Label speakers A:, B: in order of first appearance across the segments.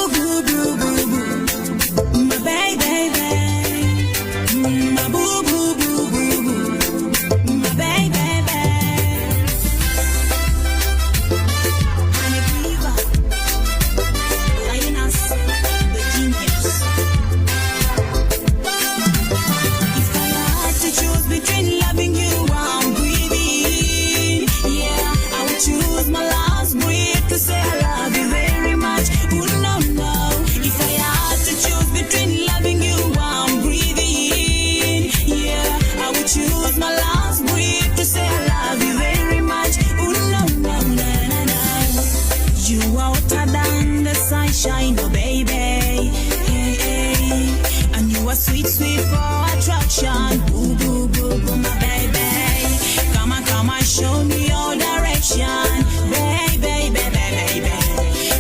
A: boo boo boo boo boo, my baby, my boo boo boo boo boo, my baby. Honey fever, lioness, the genius. If I had to choose between loving you, I'm breathing. Yeah, I would choose my last breath to say I love you very much. Oh no no. If I had to choose between loving you, I'm breathing. Yeah, I would choose my last breath to say I love you very much. Oh no no no no no. You are hotter than the sunshine, oh baby. Hey hey, and you are sweet sweet for attraction. Boo boo boo boo, my baby. Come on, show me your direction, baby, baby, baby.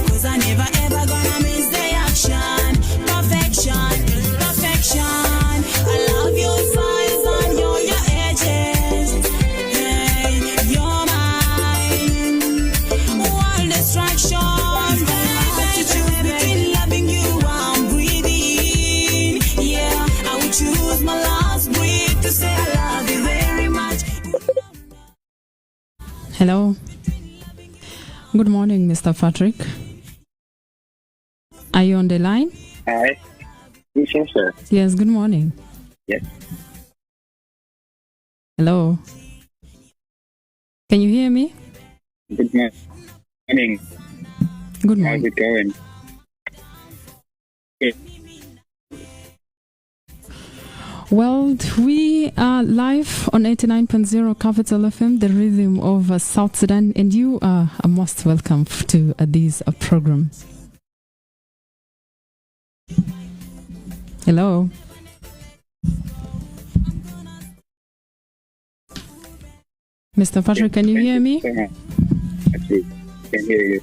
A: 'Cause I never ever gonna miss the action. Perfection, perfection. I love your size and your edges. Hey, you're mine. One distraction, baby. To choose between loving you, I'm breathing. Yeah, I would choose my last breath to say I love you very much.
B: Hello. Good morning, Mr. Patrick. Are you on the line?
C: Hi. Yes, sir.
B: Yes, good morning.
C: Yes.
B: Hello. Can you hear me?
C: Good morning.
B: Good
C: How's
B: morning.
C: it going? Good.
B: Well, we are live on 89.0 Capital FM, the rhythm of South Sudan, and you are most welcome to this program. Hello. Mr. Patrick, can you hear me?
C: So much. Actually, I can hear you.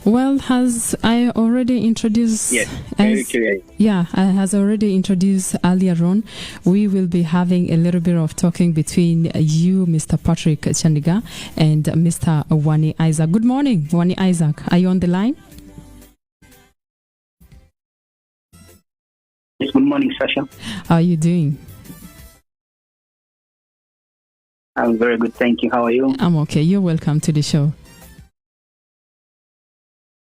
B: Well, as I already introduced,
C: Yes, very clear.
B: as already introduced earlier on, we will be having a little bit of talking between you, Mr. Patrick Chandiga, and Mr. Wani Isaac. Good morning, Wani Isaac. Are you on the line?
D: Yes, good morning, Sasha.
B: How are you doing?
D: I'm very good, thank you. How are you?
B: I'm okay. You're welcome to the show.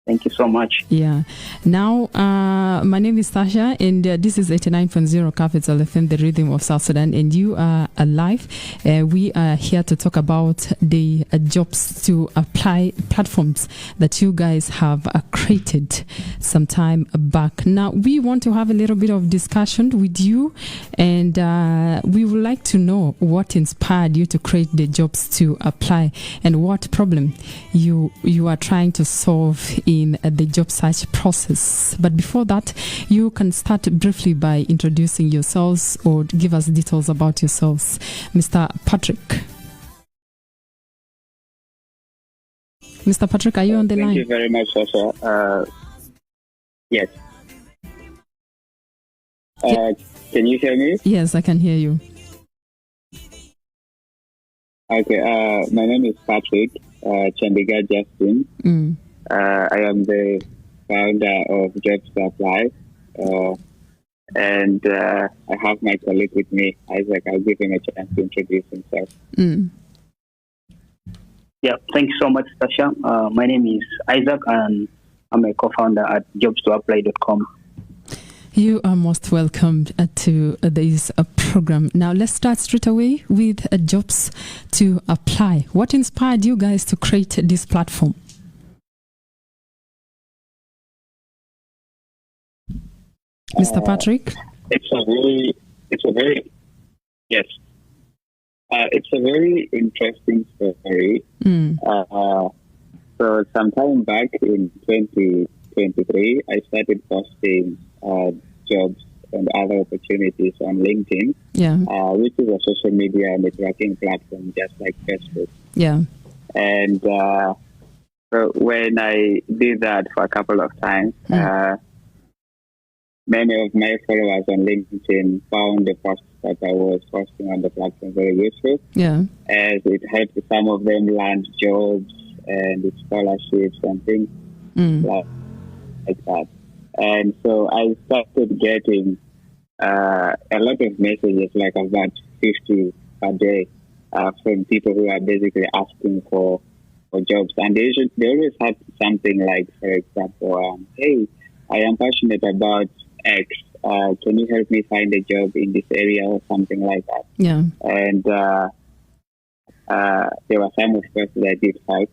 D: Thank you so much.
B: Yeah. Now, my name is Sasha, and this is 89.0 Capital FM, the rhythm of South Sudan, and you are alive. We are here to talk about the jobs to apply platforms that you guys have created some time back. Now, we want to have a little bit of discussion with you, and we would like to know what inspired you to create the jobs to apply and what problem you are trying to solve in the job search process. But before that, you can start briefly by introducing yourselves or give us details about yourselves. Mr. Patrick. Mr. Patrick, are you on the line?
C: Thank you very much, Sasha. Yes. Can you hear me?
B: Yes, I can hear you.
C: Okay. My name is Patrick Chandiga Justin. I am the founder of JobsToApply, and I have my colleague with me, Isaac. I'll give him a chance to introduce himself.
D: Yeah, thank you so much, Sasha. My name is Isaac, and I'm a co-founder at JobsToApply.com.
B: You are most welcome to this program. Now, let's start straight away with Jobs to Apply. What inspired you guys to create this platform? Mr. Patrick?
C: It's a very interesting story. So sometime back in 2023, I started posting jobs and other opportunities on LinkedIn, which is a social media networking platform just like Facebook.
B: Yeah.
C: And so when I did that for a couple of times, many of my followers on LinkedIn found the posts that I was posting on the platform very useful.
B: Yeah.
C: As it helped some of them land jobs and with scholarships and things like that. And so I started getting a lot of messages, like about 50 a day, from people who are basically asking for jobs. And they always have something like, for example, hey, I am passionate about X. Can you help me find a job in this area or something like that?
B: Yeah.
C: And there were some, of course, that I did help,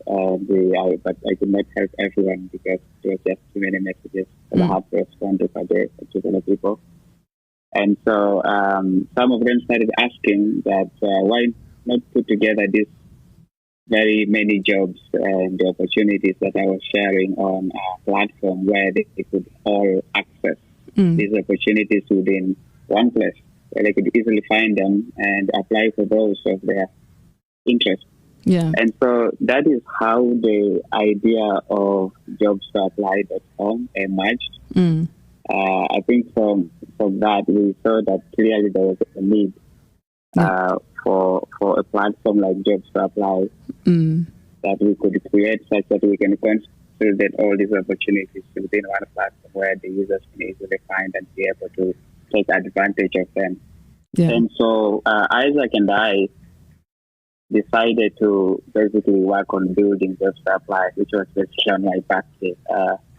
C: but I could not help everyone because there was just too many messages that I had to respond to per day to other people. And so some of them started asking that why not put together this very many jobs and the opportunities that I was sharing on a platform where they could all access these opportunities within one place, where they could easily find them and apply for those of their interest.
B: Yeah.
C: And so that is how the idea of JobsToApply.com emerged. I think from that we saw that clearly there was a need for a platform like JobsToApply that we could create such that we can consolidate all these opportunities within one platform where the users can easily find and be able to take advantage of them.
B: Yeah.
C: And so Isaac and I decided to basically work on building JobsToApply, which was basically on my birthday.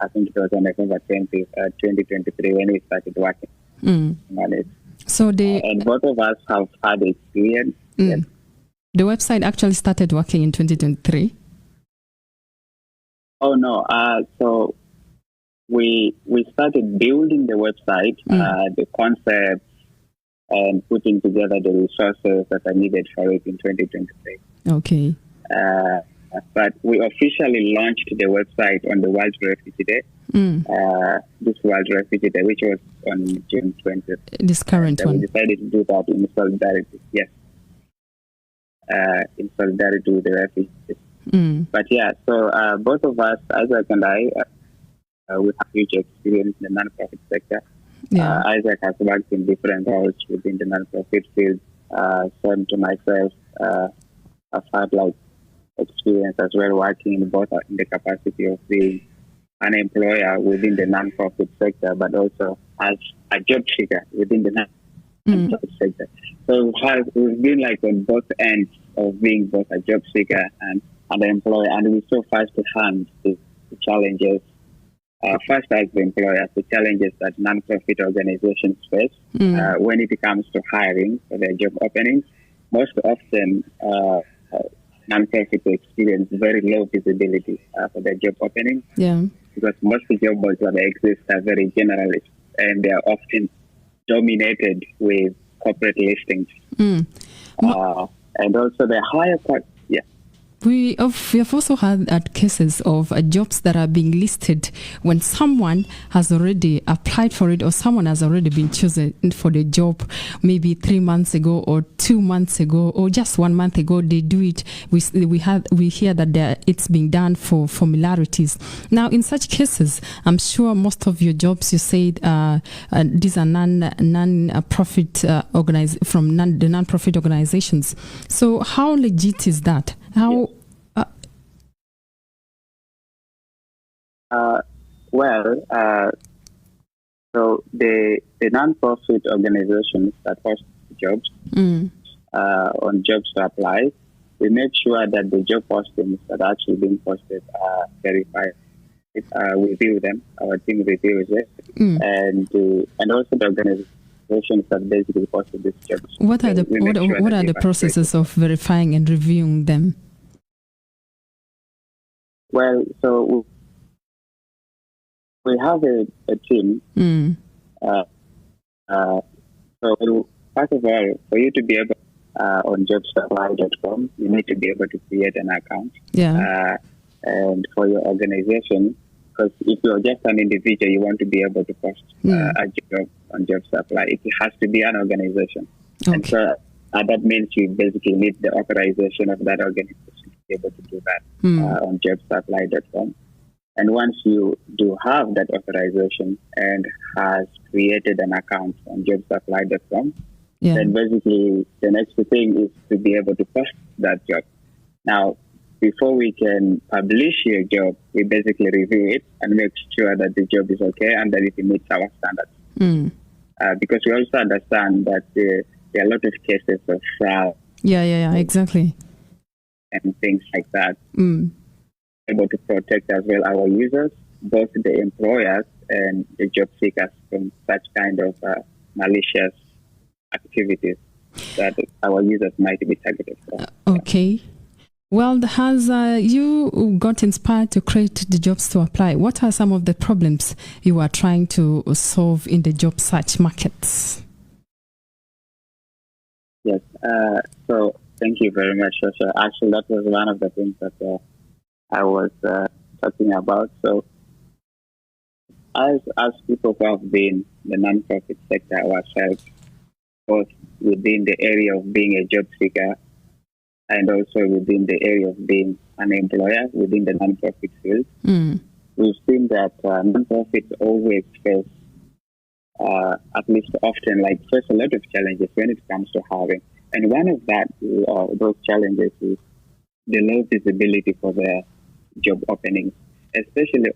C: I think it was on November 20, 2023 when we started working on it.
B: So
C: and both of us have had experience. Yes.
B: The website actually started working in 2023?
C: Oh, no. So we started building the website, the concept, and putting together the resources that are needed for it in 2023.
B: Okay.
C: But we officially launched the website on the World Refugee Day. This World Refugee Day, which was on June 20th.
B: This current one.
C: We decided to do that in solidarity. Yes. In solidarity with the refugees. But yeah, so both of us, Isaac and I, we have huge experience in the nonprofit sector.
B: Yeah.
C: Isaac has worked in different roles within the nonprofit field. Same to myself, I've had experience as well working in both in the capacity of being an employer within the nonprofit sector, but also as a job seeker within the nonprofit sector. So we've been on both ends of being both a job seeker and an employer, and we saw firsthand the challenges. First, as the employer, the challenges that nonprofit organizations face when it comes to hiring for their job openings. Most often, nonprofits experience very low visibility for their job openings.
B: Yeah.
C: Because most of the job boards that exist are very generalist, and they are often dominated with corporate listings. And also the higher part.
B: We have also had cases of jobs that are being listed when someone has already applied for it or someone has already been chosen for the job maybe 3 months ago or 2 months ago or just 1 month ago. They do it. We hear that it's being done for formalities. Now, in such cases, I'm sure most of your jobs, you said these are non-profit the non-profit organizations. So how legit is that? How?
C: So the non-profit organizations that post jobs on JobsToApply, we make sure that the job postings that are actually being posted are verified. We review them. Our team reviews it, and also the organizations that basically posted these jobs.
B: What are the processes of verifying and reviewing them?
C: Well, so we have a team. So first of all, for you to be able on JobsToApply.com, you need to be able to create an account.
B: Yeah.
C: And for your organization, because if you're just an individual, you want to be able to post a job on JobsToApply. It has to be an organization.
B: Okay.
C: And so that means you basically need the authorization of that organization to be able to do that on JobsToApply.com. And once you do have that authorization and has created an account on JobsToApply.com, then basically the next thing is to be able to post that job. Now, before we can publish your job, we basically review it and make sure that the job is okay and that it meets our standards. Because we also understand that there are a lot of cases of fraud.
B: Yeah, exactly.
C: And things like that. Able to protect as well our users, both the employers and the job seekers, from such kind of malicious activities that our users might be targeted for.
B: Okay. Well, has you got inspired to create the Jobs to Apply? What are some of the problems you are trying to solve in the job search markets?
C: Yes. So thank you very much, Sasha. Actually, that was one of the things that I was talking about. So as people who have been in the non-profit sector ourselves, both within the area of being a job seeker and also within the area of being an employer within the non-profit field, we've seen that non-profits always face, at least often, face a lot of challenges when it comes to hiring. And one of those challenges is the low visibility for the job openings, especially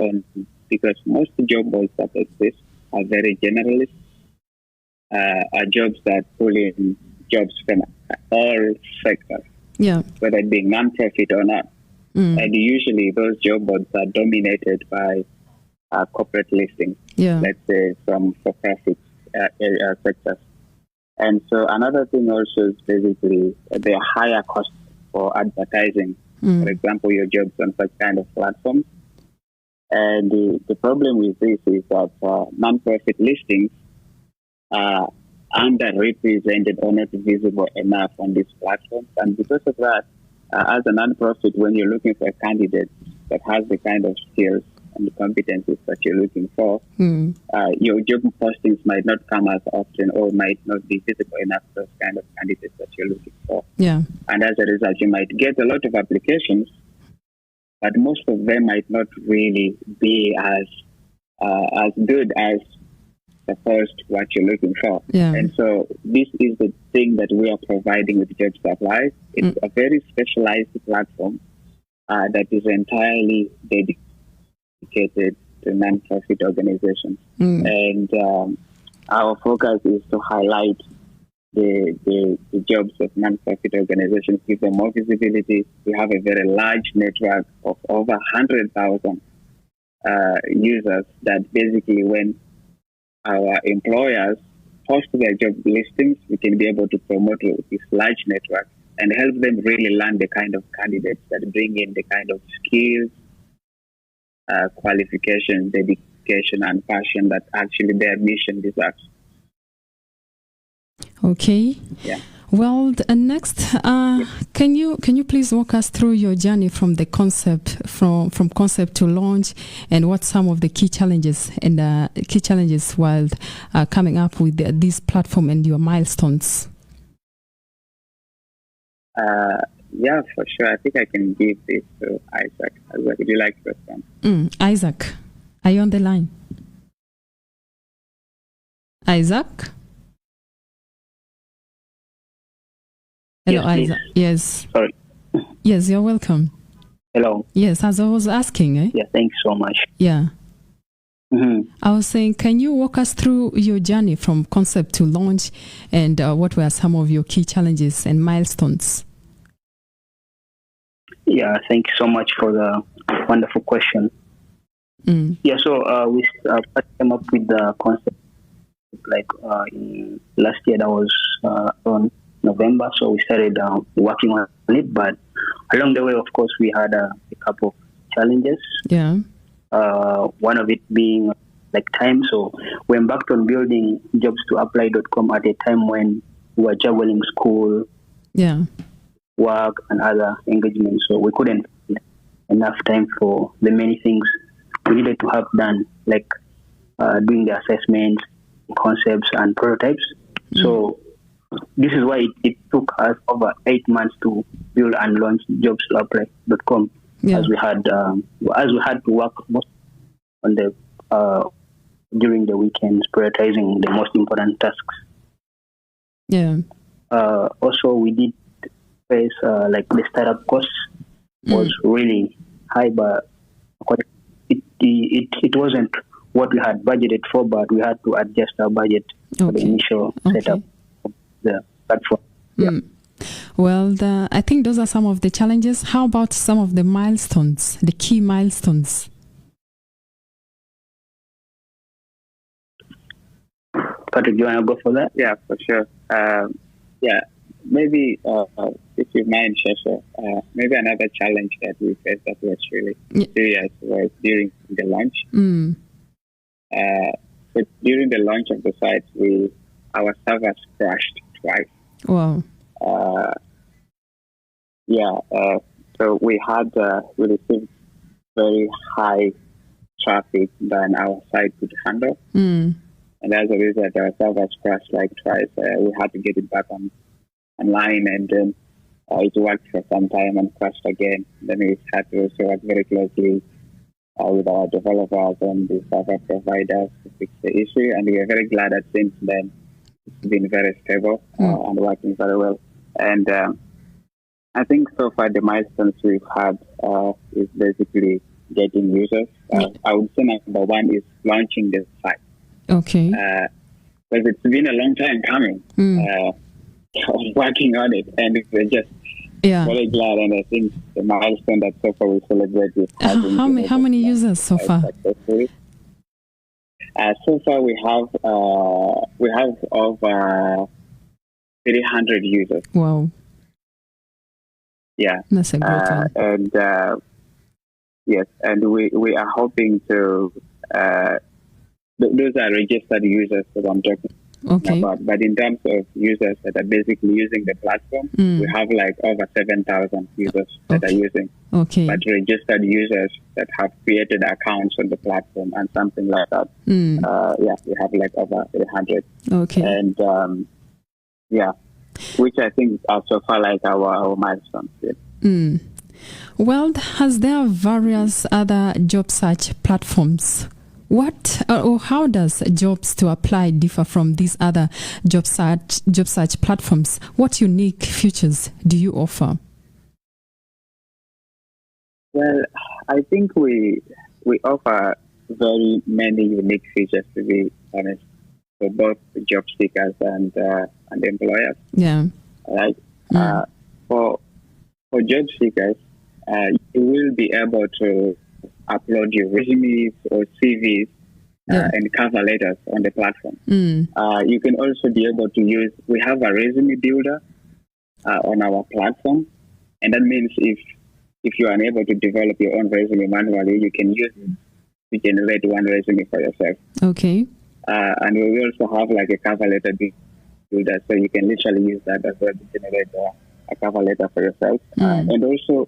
C: because most job roles that exist are very generalist, are jobs that pull in jobs from all sectors, whether it being non-profit or not. And usually those job boards are dominated by corporate listings, let's say from for-profit sectors. And so another thing also is basically the higher cost for advertising, for example, your jobs on such kind of platforms. And the problem with this is that non-profit listings are underrepresented or not visible enough on these platforms. And because of that, as a non-profit, when you're looking for a candidate that has the kind of skills and the competencies that you're looking for, your job postings might not come as often or might not be visible enough for those kind of candidates that you're looking for. And as a result, you might get a lot of applications, but most of them might not really be as good as supposed what you're looking for. And so this is the thing that we are providing with JobsToApply. It's a very specialized platform that is entirely dedicated to non-profit organizations. And our focus is to highlight the jobs of non-profit organizations, give them more visibility. We have a very large network of over 100,000 users that basically when our employers post their job listings, we can be able to promote this large network and help them really land the kind of candidates that bring in the kind of skills, qualifications, dedication, and passion that actually their mission deserves.
B: Okay. Well, next, can you please walk us through your journey from the concept from concept to launch, and what some of the key challenges while coming up with this platform and your milestones?
C: Yeah, for sure. I think I can give this to Isaac. Would you like to respond?
B: Isaac, are you on the line? Isaac? Hello,
D: yes,
B: Isaac. Yes.
D: Sorry.
B: Yes, you're welcome.
D: Hello.
B: Yes, as I was asking.
D: Yeah, thanks so much.
B: Yeah. I was saying, can you walk us through your journey from concept to launch, and what were some of your key challenges and milestones?
D: Yeah, thank you so much for the wonderful question. Yeah, so we came up with the concept in last year. That was on November, so we started working on it. But along the way, of course, we had a couple of challenges. One of it being time. So we embarked on building JobsToApply.com at a time when we were juggling school, work, and other engagements. So we couldn't find enough time for the many things we needed to have done, like doing the assessments, concepts, and prototypes. So this is why it took us over 8 months to build and launch JobsToApply.com, as we had to work most on the during the weekends, prioritizing the most important tasks. Also, we did face the startup costs was really high, but it wasn't what we had budgeted for, but we had to adjust our budget for the initial setup of the platform. Yeah.
B: Well, I think those are some of the challenges. How about some of the milestones, the key milestones?
D: Patrick, do you want to go for that?
C: Yeah, for sure. Maybe if you mind, Shasha, maybe another challenge that we faced that was really serious was during the launch. So during the launch of the site, our servers crashed twice.
B: Wow.
C: So we received very high traffic than our site could handle. And as a result, our servers crashed like twice. We had to get it back online, and then it worked for some time and crashed again. Then we had to also work very closely with our developers and the server providers to fix the issue. And we are very glad that since then it's been very stable and working very well. And I think so far the milestones we've had is basically getting users. I would say number one is launching the site.
B: Okay.
C: Because it's been a long time coming. I was working on it, and we're just very glad. And I think the milestone that so far we celebrate is
B: how many users so far?
C: So far we have over 300 users.
B: Wow.
C: Yeah,
B: that's a great one.
C: And yes, and we are hoping to. Those are registered users that I'm talking about. But in terms of users that are basically using the platform, we have like over 7,000 users that are using.
B: Okay.
C: But registered users that have created accounts on the platform and something like that. We have like over 300.
B: Okay.
C: And which I think are so far like our milestones. Yeah.
B: Well, as there are various other job search platforms, what or how does JobsToApply differ from these other job search platforms? What unique features do you offer?
C: Well, I think we offer very many unique features, to be honest, for both job seekers and employers.
B: Yeah.
C: Right. For job seekers, you will be able to upload your resumes or CVs and cover letters on the platform. You can also be able to we have a resume builder on our platform, and that means if you're unable to develop your own resume manually, you can use it to generate one resume for yourself.
B: Okay.
C: And we also have like a cover letter builder, so you can literally use that as well to generate a cover letter for yourself. And also,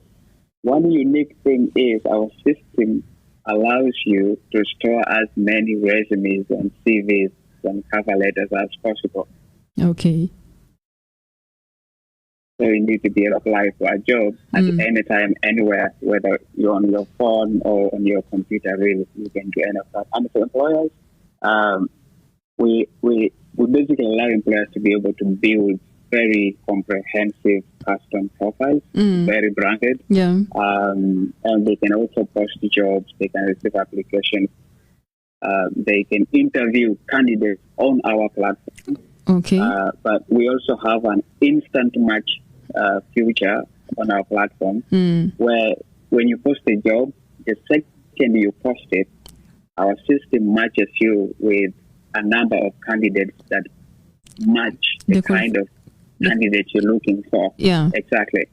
C: one unique thing is our system allows you to store as many resumes and CVs and cover letters as possible.
B: Okay.
C: So you need to be able to apply for a job at any time, anywhere, whether you're on your phone or on your computer, really, you can do any of that. And for employers, we basically allow employers to be able to build very comprehensive custom profiles, very branded.
B: Yeah.
C: And they can also post jobs, they can receive applications, they can interview candidates on our platform.
B: Okay.
C: But we also have an instant match feature on our platform where when you post a job, the second you post it, our system matches you with a number of candidates that match the kind of candidate you're looking for.
B: Yeah.
C: Exactly.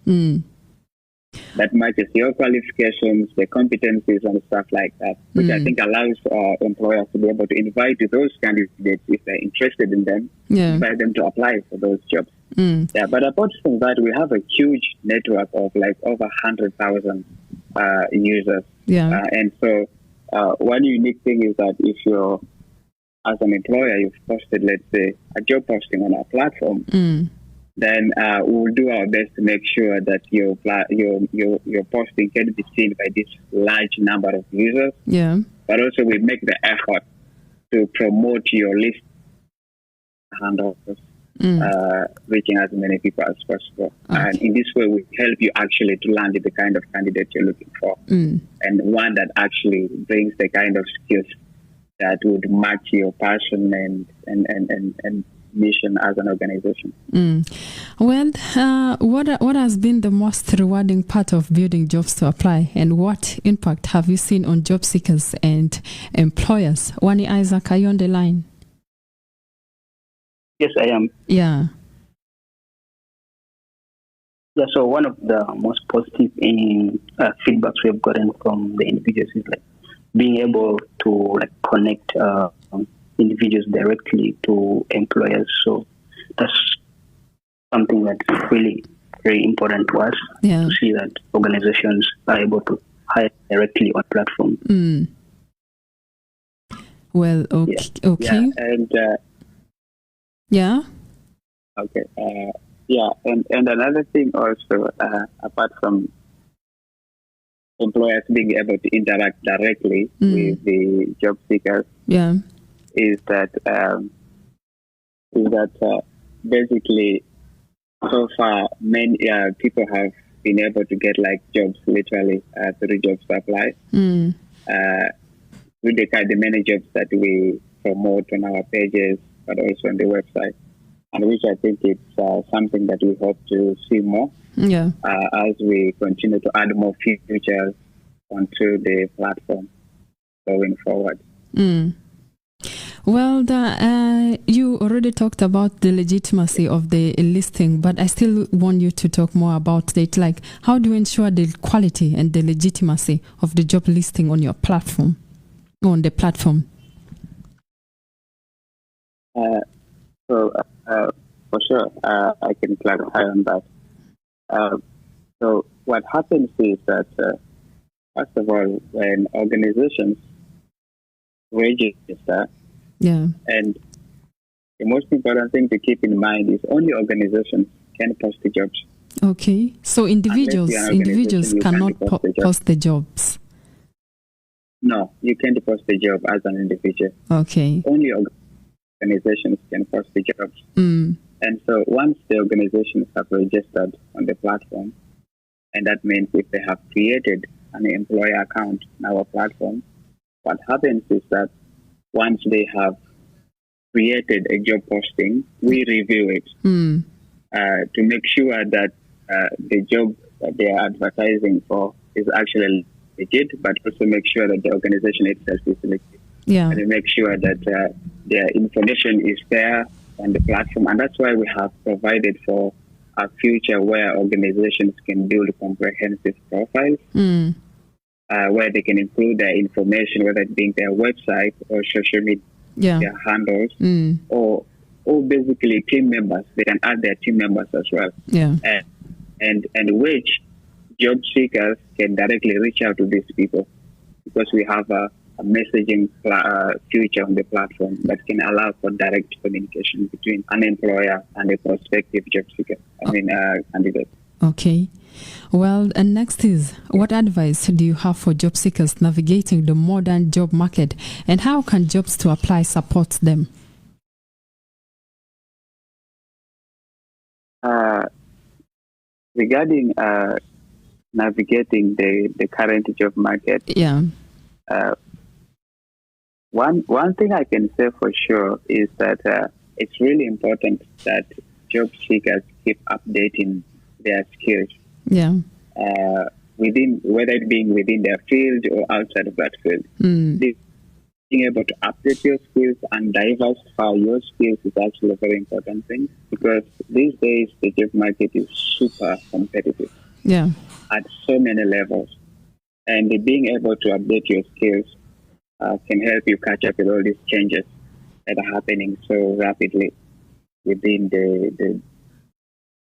C: That matches your qualifications, the competencies and stuff like that, which I think allows employers to be able to invite those candidates if they're interested in them, invite them to apply for those jobs. Yeah, but apart from that, we have a huge network of like over 100,000 users.
B: Yeah.
C: And so one unique thing is that if you're, as an employer, you've posted, let's say, a job posting on our platform, then we will do our best to make sure that your posting can be seen by this large number of users.
B: Yeah.
C: But also we make the effort to promote your list handles reaching as many people as possible. And in this way, we help you actually to land the kind of candidate you're looking for, and one that actually brings the kind of skills that would match your passion and mission as an organization.
B: Well, what has been the most rewarding part of building JobsToApply, and what impact have you seen on job seekers and employers? Wani Isaac, are you on the line?
D: Yes, I am.
B: Yeah.
D: Yeah, so one of the most positive feedbacks we have gotten from the individuals is like being able to like connect individuals directly to employers. So that's something that's really very important to us, to see that organizations are able to hire directly on platform.
B: Well, okay.
C: Yeah,
B: okay.
C: and
B: yeah.
C: Okay. And another thing also, apart from employers being able to interact directly with the job seekers, is that basically so far many people have been able to get like jobs literally through JobsToApply. With the many jobs that we promote on our pages, but also on the website, and which I think it's something that we hope to see more as we continue to add more features onto the platform going forward.
B: Well, you already talked about the legitimacy of the listing, but I still want you to talk more about it. Like, how do you ensure the quality and the legitimacy of the job listing on your platform, on the platform?
C: For sure, I can clarify on that. So what happens is that, first of all, when organizations register, and the most important thing to keep in mind is only organizations can post the jobs.
B: Okay, so individuals cannot post the jobs.
C: No, you can't post the job as an individual.
B: Okay.
C: Only organizations can post the jobs. And so once the organizations have registered on the platform, and that means if they have created an employer account on our platform, what happens is that once they have created a job posting, we review it to make sure that the job that they are advertising for is actually legit, but also make sure that the organization itself is legit. And make sure that their information is there on the platform. And that's why we have provided for a future where organizations can build comprehensive profiles, where they can include their information, whether it being their website or social media handles, or basically team members. They can add their team members as well. And which job seekers can directly reach out to these people, because we have a messaging feature on the platform that can allow for direct communication between an employer and a prospective job seeker, candidate.
B: Okay. Well, and next is, what advice do you have for job seekers navigating the modern job market, and how can JobsToApply support them?
C: Regarding navigating the current job market, one thing I can say for sure is that it's really important that job seekers keep updating their skills. Within, whether it being within their field or outside of that field. Being able to update your skills and diversify your skills is actually a very important thing, because these days the job market is super competitive at so many levels. And being able to update your skills can help you catch up with all these changes that are happening so rapidly within the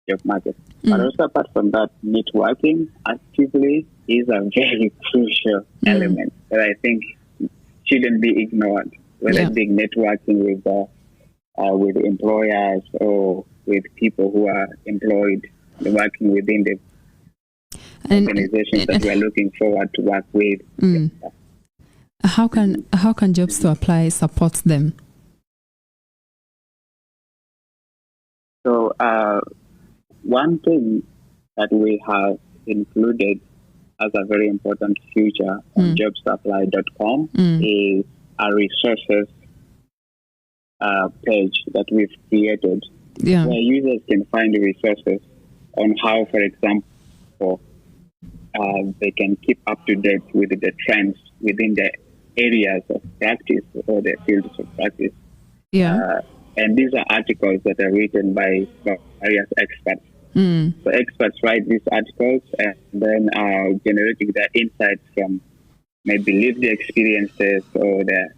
C: job market. But also apart from that, networking actively is a very crucial element that I think shouldn't be ignored, whether it's being networking with employers or with people who are employed and working within the organizations that we are looking forward to work with.
B: How can JobsToApply support them?
C: So one thing that we have included as a very important feature on JobsToApply.com is a resources page that we've created where users can find resources on how, for example, they can keep up to date with the trends within the areas of practice or the fields of practice. And these are articles that are written by various experts. So experts write these articles and then are generating their insights from maybe lived experiences or their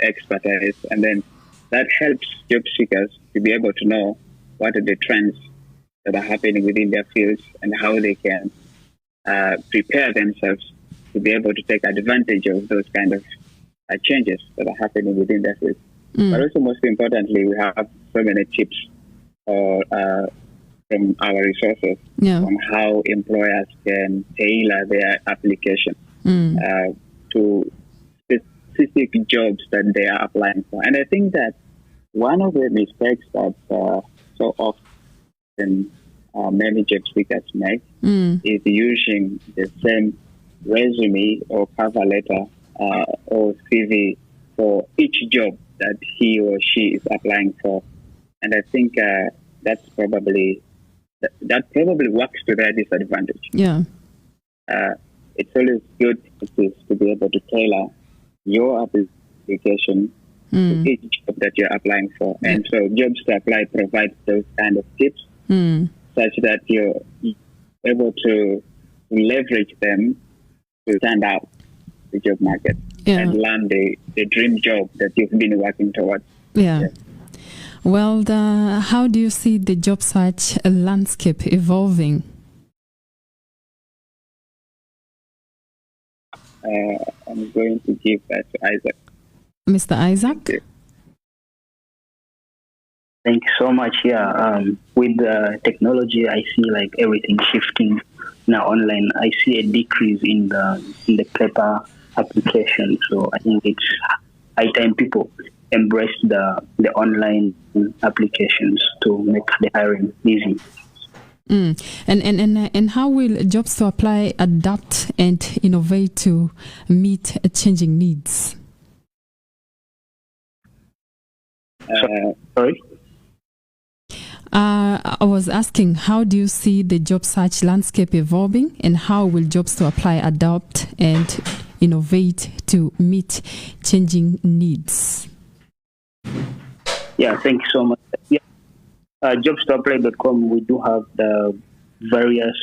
C: expertise. And then that helps job seekers to be able to know what are the trends that are happening within their fields and how they can prepare themselves to be able to take advantage of those kind of changes that are happening within their fields. But also, most importantly, we have so many tips from our resources on how employers can tailor their application to specific jobs that they are applying for. And I think that one of the mistakes that so often many job seekers make is using the same resume or cover letter or CV for each job that he or she is applying for. And I think that probably works to their disadvantage. It's always good to be able to tailor your application to each job that you're applying for. And so JobsToApply provides those kind of tips such that you're able to leverage them to stand out the job market and land the dream job that you've been working towards.
B: Well, how do you see the job search landscape evolving?
C: I'm going to give that to Isaac.
B: Mr. Isaac?
D: Thank you so much. With technology, I see like everything shifting now online. I see a decrease in the paper application. So I think it's high time people embrace the online applications to make the hiring easy.
B: And how will JobsToApply adapt and innovate to meet changing needs?
D: Sorry?
B: I was asking, how do you see the job search landscape evolving, and how will JobsToApply adapt and innovate to meet changing needs?
D: Thank you so much. JobsToApply.com, we do have the various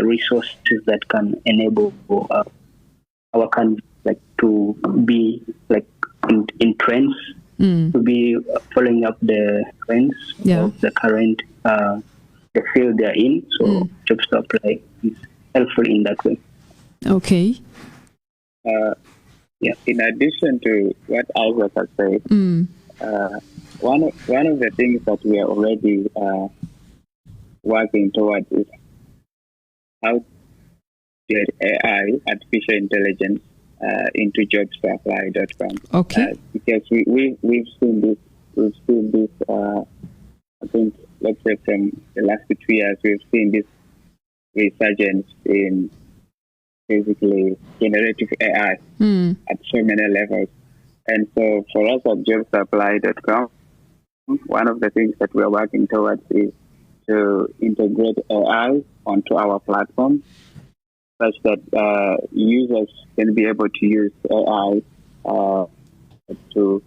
D: resources that can enable our candidates to be in trends, to be following up the trends of the current the field they're in. So JobsToApply is helpful in that way.
B: Okay.
C: In addition to what Isaac has said, one of the things that we are already working towards is how to get AI, artificial intelligence, into JobsToApply.com.
B: Okay.
C: Because we've seen this. I think, let's say from the last 2 years, we've seen this resurgence in basically generative AI at so many levels. And so for us at JobsToApply.com, one of the things that we're working towards is to integrate AI onto our platform such that users can be able to use AI to,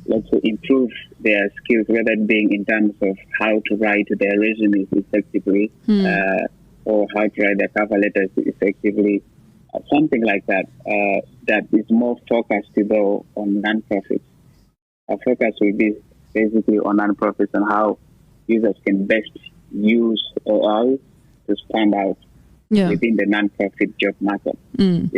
C: let's say, improve their skills, whether it being in terms of how to write their resumes effectively or how to write their cover letters effectively, something like that, that is more focused to go on nonprofits. Our focus will be basically on nonprofits and how users can best use AI to stand out within the nonprofit job market. And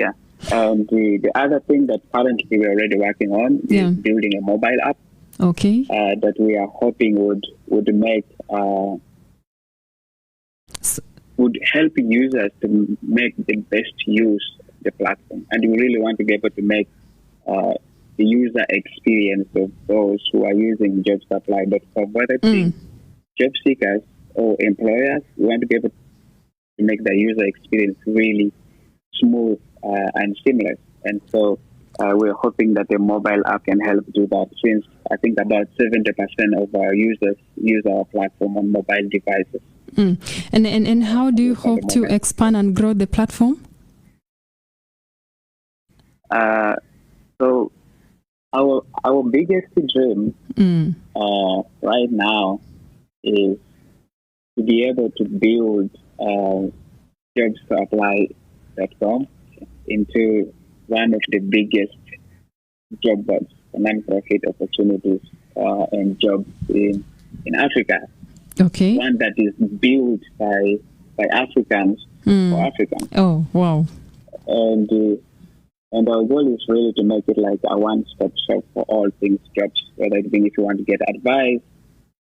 C: the other thing that currently we're already working on is building a mobile app.
B: Okay.
C: That we are hoping would make would help users to make the best use of the platform. And we really want to be able to make the user experience of those who are using JobsToApply.com, whether it be job seekers or employers, we want to be able to make the user experience really smooth and seamless. And so we're hoping that the mobile app can help do that, since I think about 70% of our users use our platform on mobile devices.
B: And how do you hope to expand and grow the platform?
C: So our biggest dream right now is to be able to build JobsToApply.com into one of the biggest job boards, non-profit opportunities and jobs in Africa.
B: Okay.
C: One that is built by Africans for Africans.
B: Oh, wow.
C: And our goal is really to make it like a one-stop shop for all things jobs, whether it be if you want to get advice,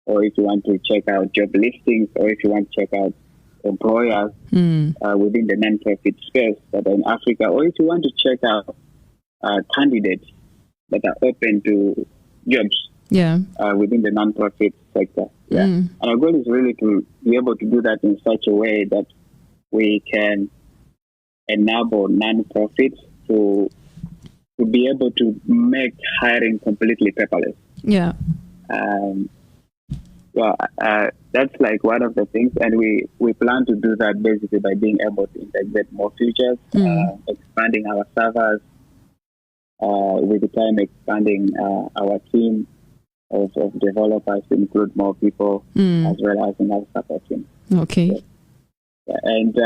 C: or if you want to check out job listings, or if you want to check out employers within the non-profit space that are in Africa, or if you want to check out candidates that are open to jobs within the non-profit sector. And our goal is really to be able to do that in such a way that we can enable non-profits to be able to make hiring completely paperless. That's like one of the things, and we plan to do that basically by being able to integrate more features, expanding our servers, with the time expanding our team of developers to include more people, as well as in our support team.
B: Okay.
C: And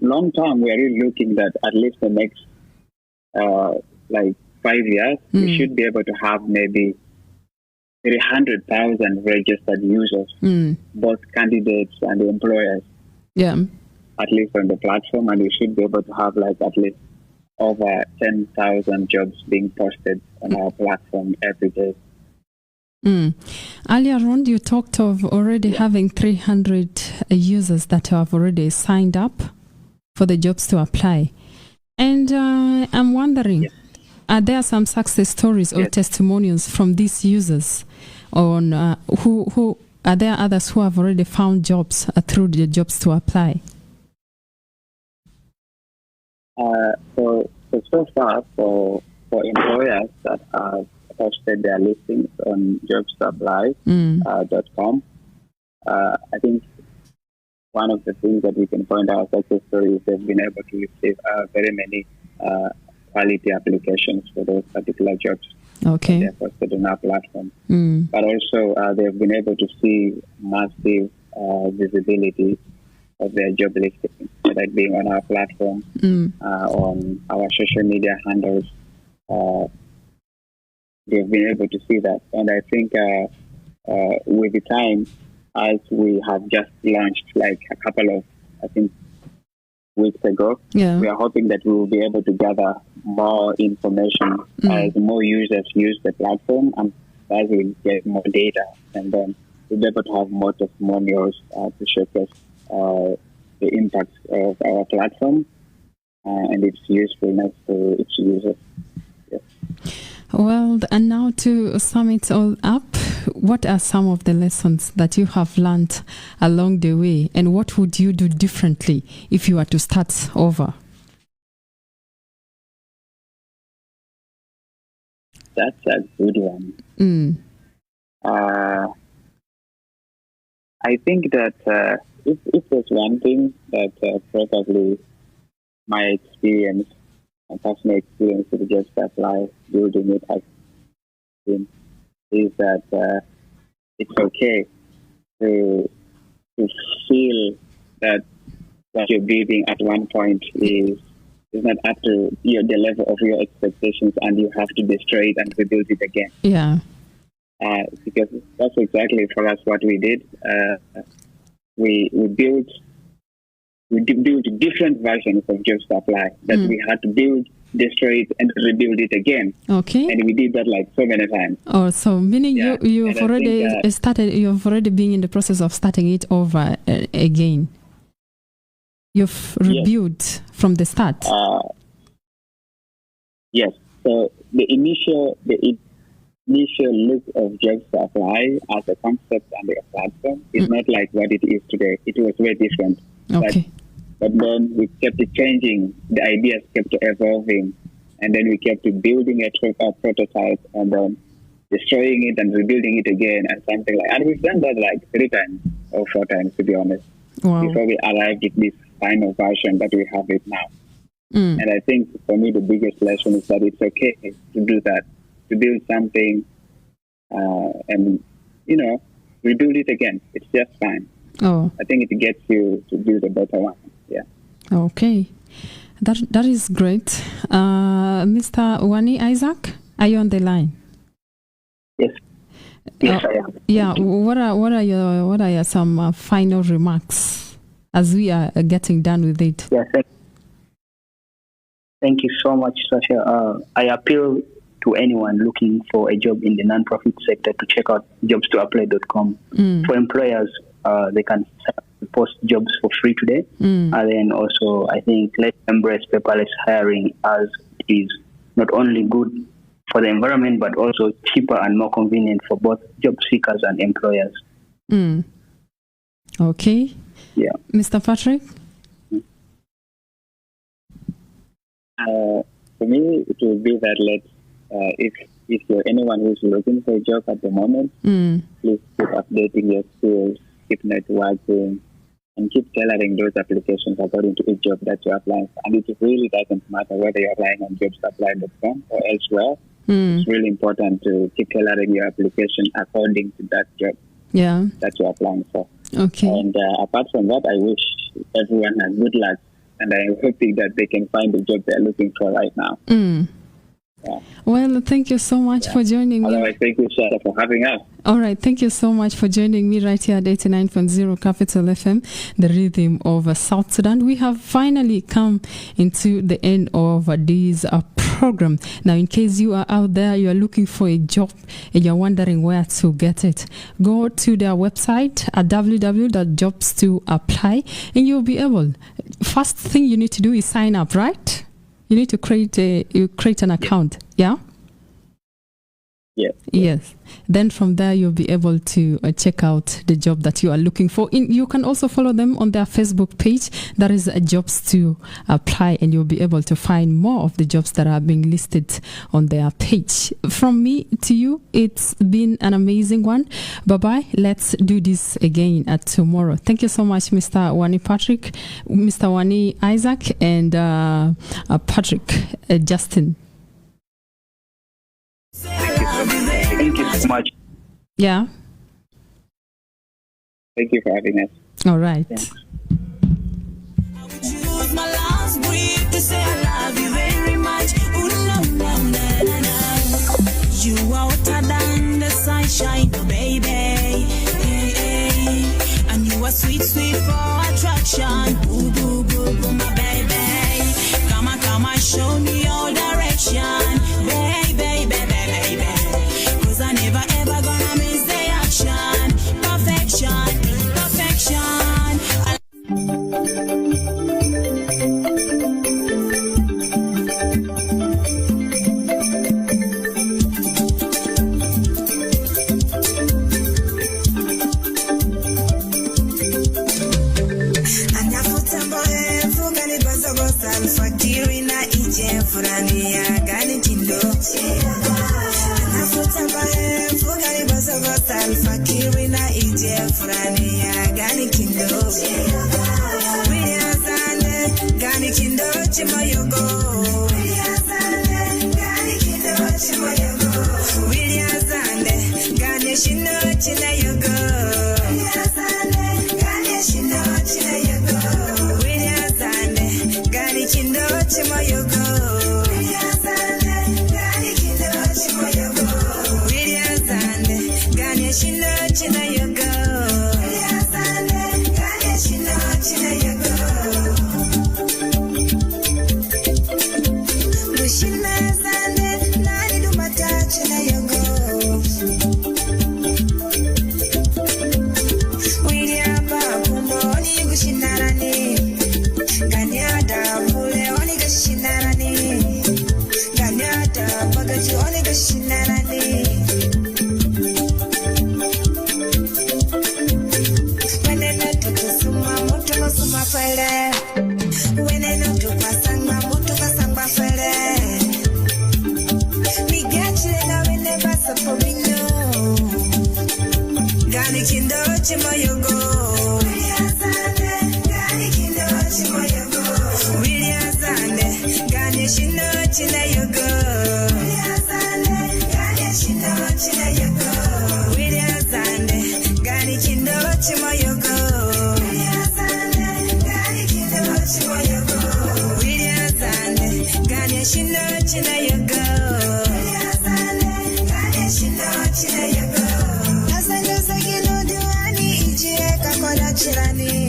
C: long term, we are really looking that at least the next 5 years, we should be able to have maybe 300,000 registered users, both candidates and employers, at least on the platform, and we should be able to have at least over 10,000 jobs being posted on our platform every day.
B: Earlier on, you talked of already having 300 users that have already signed up for the JobsToApply. And I'm wondering, are there some success stories or testimonials from these users on who are there others who have already found jobs through the JobsToApply?
C: So far, for employers that have posted their listings on JobsToApply.com, I think one of the things that we can point out success stories is they've been able to receive very many quality applications for those particular jobs.
B: Okay.
C: They're posted on our platform. But also they've been able to see massive visibility of their job listings, that being on our platform, on our social media handles. They've been able to see that. And I think with the time, as we have just launched a couple of, weeks ago, we are hoping that we will be able to gather more information as more users use the platform, and as we get more data, and then we'll be able to have more testimonials to showcase the impact of our platform and its usefulness to its users.
B: Well, and now to sum it all up, what are some of the lessons that you have learned along the way, and what would you do differently if you were to start over?
C: That's a good one. I think that if there's one thing that probably my experience, my personal experience with JobsToApply, building it has been, is that it's okay to feel that what you're building at one point is not up to the level of your expectations, and you have to destroy it and rebuild it again. Because that's exactly for us what we did. We built different versions of JobsToApply that we had to build, destroy it, and rebuild it again.
B: Okay.
C: And we did that so many times.
B: Oh, so meaning you've already started. You've already been in the process of starting it over again. You've rebuilt from the start.
C: Yes. So the initial look of Jobs to Apply as a concept and a platform is not like what it is today. It was very different.
B: Okay.
C: But then we kept changing. The ideas kept evolving. And then we kept building a prototype and then destroying it and rebuilding it again and something like that. And we've done that like 3 times or 4 times, to be honest, before we arrived at this final version that we have it now. And I think for me, the biggest lesson is that it's okay to do that, to build something and, rebuild it again. It's just fine. I think it gets you to build a better one. Yeah.
B: Okay. That is great. Mr. Wani Isaac, are you on the line?
D: Yes. Yes, I am.
B: Yeah. What are your some final remarks as we are getting done with it?
D: Yeah. Thank you so much, Sasha. I appeal to anyone looking for a job in the nonprofit sector to check out JobsToApply.com. For employers, they can post jobs for free today. And then also, I think let's embrace paperless hiring, as it is not only good for the environment, but also cheaper and more convenient for both job seekers and employers.
B: Okay.
D: Yeah.
B: Mr. Patrick?
C: For me, it will be that if you're anyone who's looking for a job at the moment, please keep updating your skills, keep networking, and keep tailoring those applications according to each job that you're applying for. And it really doesn't matter whether you're applying on JobsToApply.com or elsewhere. It's really important to keep tailoring your application according to that job that you're applying for.
B: Okay.
C: And apart from that, I wish everyone has good luck. And I'm hoping that they can find the job they're looking for right now. Yeah.
B: Well, thank you so much for joining me.
C: Otherwise, thank you, Sarah, for having us.
B: All right. Thank you so much for joining me right here at 89.0 Capital FM, the rhythm of South Sudan. We have finally come into the end of this program. Now, in case you are out there, you are looking for a job and you're wondering where to get it, go to their website at www.JobsToApply and you'll be able. First thing you need to do is sign up, right? You need to create an account. Yeah? Yes. Then from there, you'll be able to check out the job that you are looking for. You can also follow them on their Facebook page. That is Jobs to Apply, and you'll be able to find more of the jobs that are being listed on their page. From me to you, it's been an amazing one. Bye-bye. Let's do this again tomorrow. Thank you so much, Mr. Wani Patrick, Mr. Wani Isaac, and Patrick Justin.
D: Thank you so much.
B: Yeah.
C: Thank you for having us.
B: All right.
D: Thanks.
A: I would choose my last breath to say I love you very much. Ooh, no, no, no, no, no. You are hotter than the sunshine, oh, baby. Hey, hey. And you are sweet, sweet for attraction. Ooh, boo, boo, boo, my baby. Come on, show me your direction. Baby, baby, baby. Cause I never ever gonna miss the action. Perfection, perfection. chile you go. Gani chindo chile you go. Video Sunday, Gani chindo chimo you go. Video Sunday, Gani chindo chimo you go. Video Sunday, Gani chindo chile you go. Video Sunday, Gani chindo chile you go. Asando sagino duani ichie kakola chilani.